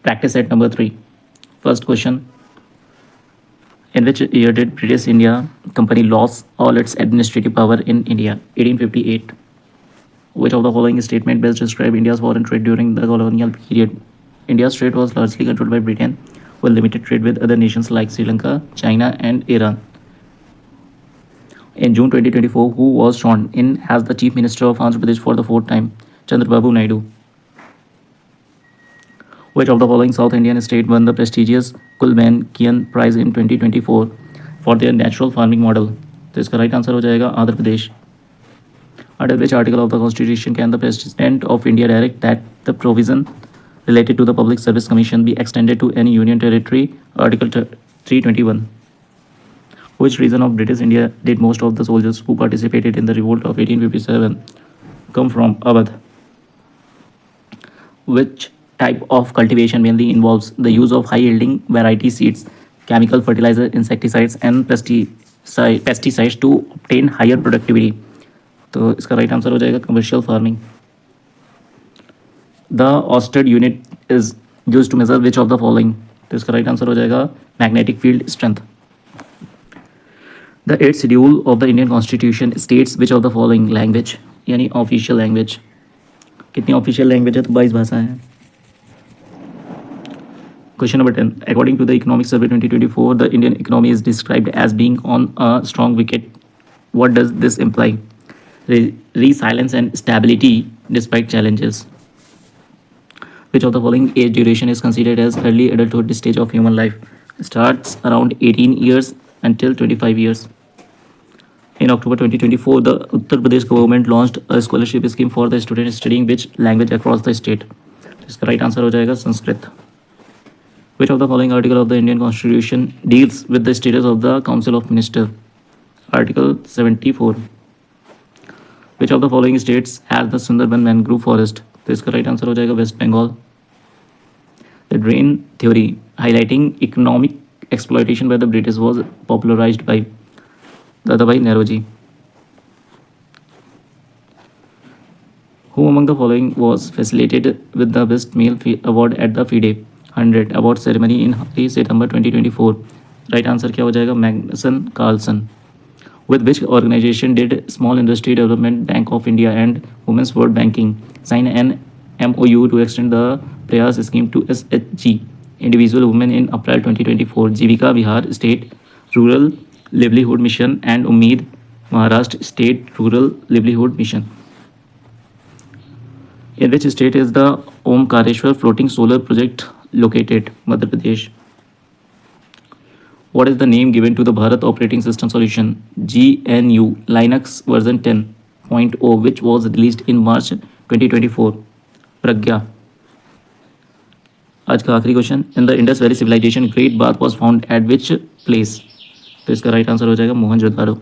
Practice set number 3. First question. In which year did British India Company lose all its administrative power in India? 1858. Which of the following statement best describe India's foreign trade during the colonial period? India's trade was largely controlled by Britain, with limited trade with other nations like Sri Lanka, China, and Iran. In June 2024, who was sworn in as the Chief Minister of Andhra Pradesh for the fourth time? Chandrababu Naidu. Which of the following South Indian state won the prestigious Gulbenkian Prize in 2024 for their natural farming model? तो इसका right answer हो जाएगा Andhra Pradesh. Under which article of the Constitution can the President of India direct that the provision related to the Public Service Commission be extended to any union territory? Article 321. Which region of British India did most of the soldiers who participated in the revolt of 1857 come from? Awadh. Which type of cultivation mainly involves the use of high-yielding variety seeds, chemical fertilizer, insecticides, and pesticides to obtain higher productivity? तो इसका right answer हो जाएगा commercial farming. The oersted unit is use to measure which of the following? तो इसका right answer हो जाएगा magnetic field strength. The 8th schedule of the Indian constitution states which of the following language, यानी official language. कितनी official language है? तो 22 भाषाएं हैं. Question number 10. According to the Economic Survey 2024, the Indian economy is described as being on a strong wicket. What does this imply? Resilience and stability despite challenges. Which of the following age duration is considered as early adulthood stage of human life? Starts around 18 years until 25 years. In October 2024, the Uttar Pradesh government launched a scholarship scheme for the students studying which language across the state? इसका right answer हो जाएगा Sanskrit. Which of the following article of the Indian Constitution deals with the status of the Council of Ministers? Article 74. Which of the following states has the Sundarban mangrove forest? तो इसका right answer हो जाएगा West Bengal. The drain theory highlighting economic exploitation by the British was popularized by Dadabhai Naoroji. Who among the following was facilitated with the best male award at the FIDE 100 award ceremony in September 2024? Right answer क्या हो जाएगा? Magnus Carlsen. With which organization did Small Industry Development Bank of India and Women's World Banking sign an MOU to extend the Prayas scheme to SHG individual women in April 2024? Jivika Bihar State Rural Livelihood Mission and Ummeed Maharashtra State Rural Livelihood Mission. In which state is the Omkareshwar floating solar project located? Madhya Pradesh. What is the name given to the Bharat Operating System Solution GNU Linux version 10.0 which was released in March 2024? Pragya. आज का आखिरी question. In the Indus valley civilisation great bath was found at which place? तो इसका right answer हो जाएगा मोहनजोदारो.